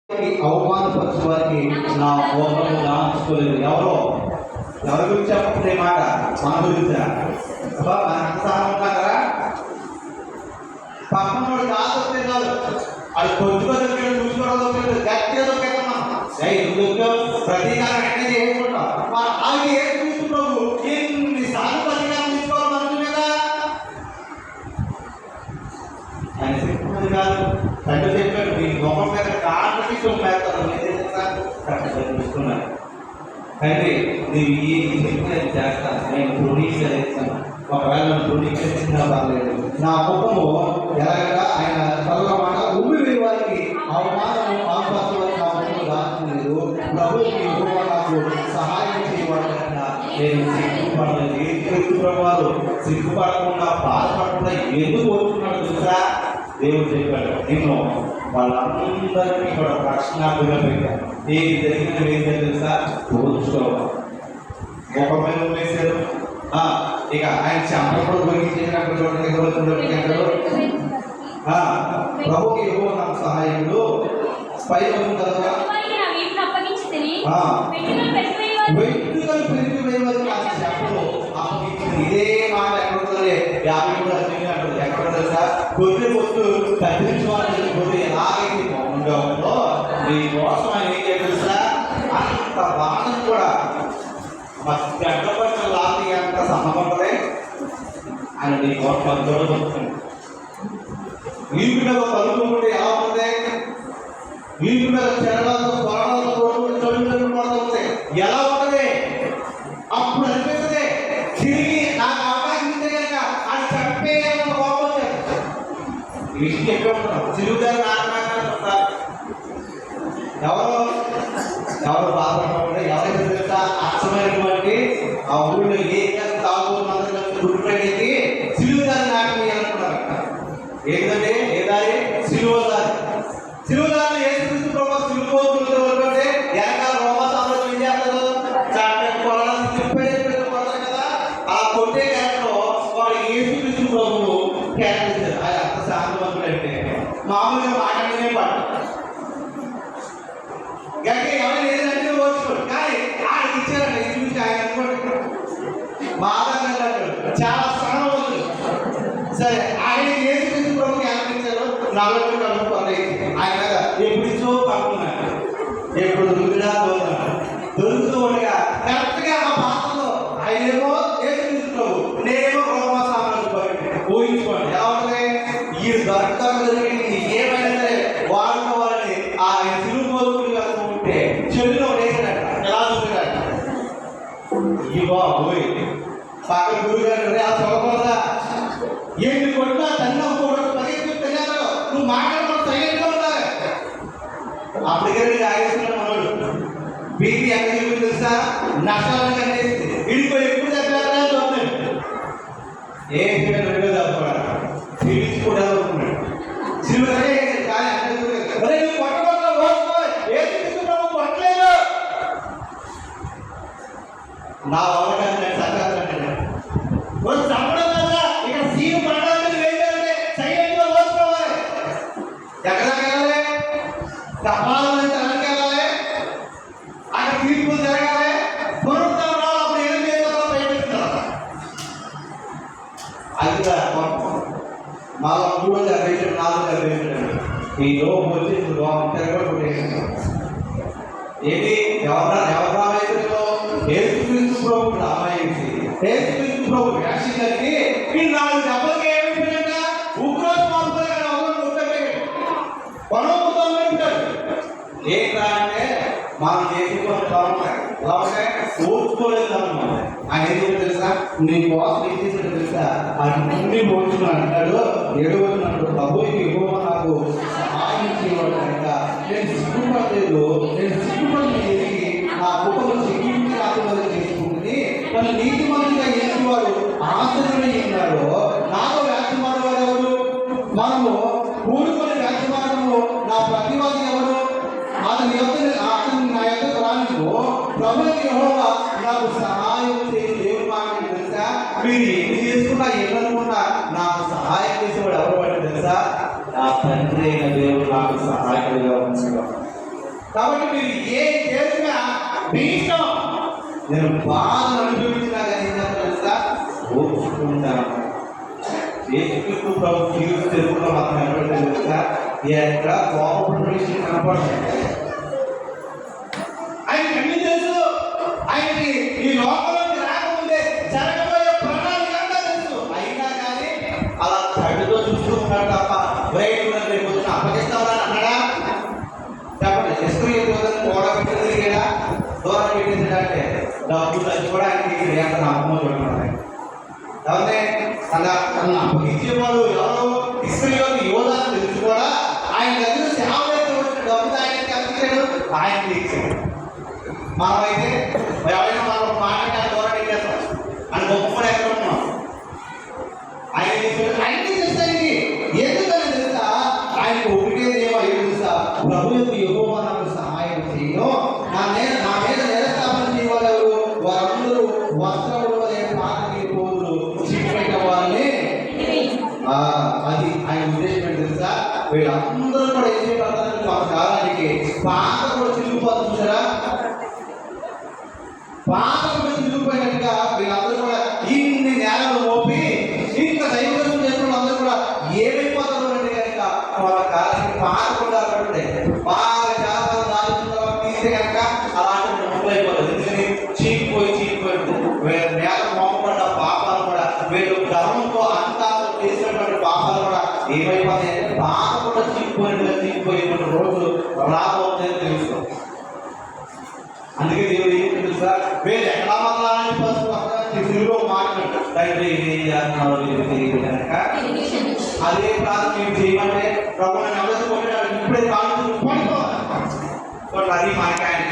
అవమానపరిచే వారికి నా కోపము దాచుకోలేదు. ఎవరి గురించి చెప్పకుండా ఈ మాట మన గురించా? మన అంతసారం ఉన్నారా? పక్కనోడు కాదు వస్తే కాదు, అది కొద్దిగా దొరికాడు, చూసుకోవడం దొరికాడు, గట్టిగా దొరికేస్తున్నాం. ప్రతీకారం ఎక్కడ చేసుకుంటాం. అది ఏం చూసుకున్నావు? ఎన్నిసార్లు ప్రతీకారం తీసుకోవాలి మనుషుల మీద? ఆయన చెప్పుకున్నది కాదు, తండ్రి చెప్పాడు, నీ మొహం మీద కాళ్ళకి చూసుకున్నాను. తండ్రి నీవు ఈ చెప్పినది చేస్తాను, నేను ధృవీకరిస్తాను. ఒకవేళ నన్ను ధృవీకరించినా పర్లేదు. నా ముఖము ఎలాగగా ఆయన త్వరలో మాట ఉమ్మి వేయ వారికి అవమానము ఆపత్తి వారికి నా ముఖము దాచలేదు. ప్రభువు నాకు సహాయం చేయబడకుండా నేను సిగ్గుపడలేదు. ఏ ప్రభువారు సిగ్గుపడకుండా బాధపడకుండా ఎందుకు వస్తున్నాడు తెలుసా? దేవుడు చెప్పాడు, నిన్ను వాళ్ళందరినీ కూడా రక్షణార్థుగా పెట్టాను. ఏది జరిగిన ఏం తెలుసా? పోల్చుకోవాలి. ముఖమైన వేశారు. ఇక ఆయన చెంపలు ఉపయోగించేటప్పుడు ప్రభుకి ఏవో నాకు సహాయకుడు పై తర్వాత వెంట్రుకలు పెరిగిపోయేవారు నాకు చెప్పలు అప్పగించింది. ఇదే మాట ఎక్కడుంటుంది? 50 అంటుంది. ఎక్కడ తెలుసా? కొద్ది పొత్తు కత్తిరించుకోవాలని పోతే ఎలాగైతే బాగుండో మీ కోసం ఆయన ఏం తెలుసా? అంత బాణం కూడా గడ్డ పట్ల లాంటి అంత సన్నపడ్డదే ఆయన నీ కోసం చూడబోతుంది. వీపు మీద కలుపుకుంటే ఎలా ఉంటుంది? వీపు మీద చెరగాలతో త్వరగాలతో ఉంటుంది. ఎలా ఉంటుంది? అప్పుడు అనిపిస్తుంది తిరిగి నాకు అవకాశం ఇస్తే కనుక అని చెప్పే కోపం వచ్చారు. వీటికి చెప్పే ఉంటారు చిరుగారు ఎవరు బాధపడకుండా ఎవరైతే తెలుసా అచ్చమైనటువంటి ఆ ఊళ్ళో ఏ తాగుతున్న గుడికి సిలువదారి నాటకం వేయాలనుకున్నారు. ఏంటంటే ఏ దారి? సిలువదారి. సిలువదారిని యేసుక్రీస్తు ప్రభువు సిలువపోతుంటే వెనకాల రోమా సామ్రాజ్యం ఏం చేస్తారు? కొడాలని కొడతారు కదా. ఆ కొట్టే క్యారెక్టర్ వాడు యేసుక్రీస్తు ప్రభువు క్యారెక్టర్ ఇచ్చారు. అది అంత శాంతవంతుడు అంటే మామూలుగా మాట్లాడనే పాట గట్టి ఎవరైనా ఏదంటే వచ్చుకోండి. కానీ ఆయనకి ఇచ్చారంట. ఇది చూసి ఆయన అనుకోండి మా ఆధారంగా చాలా స్థానవంతులు. సరే ఆయన యేసుక్రీస్తు ప్రభువుకి ఏమనిచ్చారు? 40 కలుపుకోవాలి. ఆయన ఎప్పుడిచ్చో పట్టుకున్నాడు, ఎప్పుడు దొరుకుతూ ఉండగా కరెక్ట్గా ఆ పాత్రలో ఆయనేమో యేసుక్రీస్తు ప్రభు, నేనేమో రోమా సామ్రాజ్యం ఊహించుకోండి. ఎలా ఉంటుంది? ఈ దొరకడానికి ఏమైనా సరే వాడుకోవాలని ఆయన సిలువ పోతులు వెళ్తూ ఉంటే చెడులో వేసాడట. ఎలా చూసాడట? ఇవో పోయి పక్కన గురుగారు ఆ చదవకూడదా? ఏంటి కొట్టినా తన్నా కూడా పరిగెత్తి తెలియదు. నువ్వు మాట్లాడడం సైలెంట్గా ఉండాలి. అప్పటికే ఆగేస్తున్నాడు మనోడు. బీపీ ఎక్కడ చూపి తెలుసా? నష్టాలను కట్టేసి వీడికి ఎప్పుడు చెప్పారా చూడండి. ఏ రెండో తప్పడా ఫీలింగ్స్ కూడా అనుకున్నాడు. సిల్వరే కానీ అరే నువ్వు కొట్టబోతున్నా రోజుకో ఏ తీసుకున్నావు కొట్టలేదు. నా అవగాహన నేను సంఘాలు చంపడం కదా. ఇక్కడ సీఎం పడాలని వేయాలంటే సైలెంట్గా ఓసుకోవాలి. ఎక్కడ వెళ్ళాలి? తప్పాలని తనకి వెళ్ళాలి. అక్కడ తీర్పులు జరగాలి. పునరుద్ధరణ అప్పుడు ఏం చేయాలో ప్రయత్నిస్తారు. అది మా 3 4 ఈ లోపం వచ్చి తిరగబట్టేసారు. ఏంటి ఎవరు రామాయణంలో యేసుక్రీస్తు ప్రభు రామాయణి యేసుక్రీస్తు ప్రభు వ్యాఖ్యానికి ఈ 4 దెబ్బలకి ఏమైపోయిందంట? ఉగ్రోజు మాత్రమే కానీ అవసరం గుర్తపోయాడు. పనోపుతో ఉంటాడు. ఏంటా అంటే మనం చేసుకుని ఎలా ఉంటాయి ఓర్చుకోలేదు అన్నమాట. ఆయన ఏం తెలుసా? నీ బాస్ ఏం చేసాడు తెలుసా? అన్ని ఓర్చుకుని అంటాడు, ఎడవన్నాడు. ప్రభుకి ఎక్కువ నాకు సహాయం చేయవాడు కనుక నేను సిగ్గుపడలేదు. నేను సిగ్గుపడి నా కుటుంబం సిగ్గుంటే ఆశీర్వాదం చేసుకుంటుంది. మన నీతి మందిగా చేసేవాడు ఆశ్చర్యమై ఉన్నాడు. నాతో వ్యాఖ్యమాడేవాడు ఎవరు? మనము కూడుకొని వ్యాఖ్యమాడము నా ప్రతివాది ఎవరు? అతని నా యొక్క రానికో ప్రభుకి యెహోవా నాకు సహాయం చేసి దేవుడు మాట తెలుసా? మీరు ఎన్ని చేసుకున్నా ఏమనుకున్నా నాకు సహాయం చేసేవాడు ఎవరు అంటే తెలుసా? నా తండ్రి అయిన దేవుడు నాకు సహాయకుడిగా ఉంచుగా కాబట్టి మీరు ఏం చేసినా మీ ఇష్టం. నేను బాధను అనుభవించినా కానీ ఏం చేస్తా ఓర్చుకుంటాను. యేసుక్రీస్తు ప్రభు జీవిత తెలుగులో మాత్రం ఎవరు తెలుసా ఎక్కడ కోపపడిన విషయం కనపడుతుంది. ఆయనకి అన్ని తెలుసు. ఆయనకి ఈ లోకంలోకి రాకముందే జరగబోయే ప్రణాళిక అంతా తెలుసు. అయినా కానీ అలా కడుతో చూస్తూ ఉన్నాడు తప్ప రేపు పొద్దున అప్పగిస్తామని అన్నాడా? చెప్పండి. నిష్క్రియ కూడా పెట్టింది కదా, దూరం పెట్టిందంటే డబ్బు తగ్గి కూడా ఆయనకి ఎంత నమ్మకం చూడండి. ఎవరినే తన అప్పగించే వాళ్ళు ఎవరు ఇస్రాయేలు యోధాను తెలుసు కూడా ఆయన దగ్గర సేవ చేస్తూ వచ్చిన డబ్బు ఆయనకి అప్పగించాడు, ఆయనకి ఇచ్చాడు. మనమైతే ఎవరైనా మనం మాట దూరం పెట్టేస్తాం అని గొప్ప ఎక్కడ ఉన్నాం. ఆయన అన్ని తెలుస్తానికి ఎందుకని తెలుసా? ఆయనకు ఒకటే దేవ తెలుసా, ప్రభు యొక్క యెహోవా నాకు సహాయం చేయను, నా మీద నిరస్థాపన చేయవారు ఎవరు? వారందరూ వస్త్రములు పాతకి పోదులు చిక్కుపెట్టిన వాళ్ళని. అది ఆయన ఉద్దేశం ఏంటి తెలుసా? వీళ్ళందరూ కూడా ఏం చేయబడతారు? కొంతకాలానికి పాత కూడా చిరిగిపోతుంది చూసారా? పాత కూడా చిరిగిపోయినట్టుగా వీళ్ళందరూ కూడా ఇన్ని నేలలు మోపి ఇంత దైవదర్శనం చేసిన వాళ్ళందరూ కూడా ఏమైపోతారు అంటే కనుక వాళ్ళ కాలానికి పాత కూడా పడుతుంది. బాగా చాలా నాలుగు తీస్తే కనుక అలాంటి మొక్కలైపోతుంది. ఎందుకని చీకిపోయి వీళ్ళ నేల మోపబడ్డ పాపాలు కూడా వీళ్ళు గర్వంతో అంతా చేసినటువంటి పాపాలు కూడా ఏమైపోతాయంటే పాత కూడా చీకిపోయినటువంటి రోజులు రాబోతుందని తెలుసుకో. అందుకే దేవుడు ఏం తెలుసా, వీళ్ళు ఎక్కడా మాట్లాడాలని పసుపు తెలుగులో మాట్లాడు కనుక అదే ప్రాంతం ఏం చేయమంటే ప్రభు ఎవరైతే ఇప్పుడే కాదు పడిపోవాలి. అది మనకి ఆయన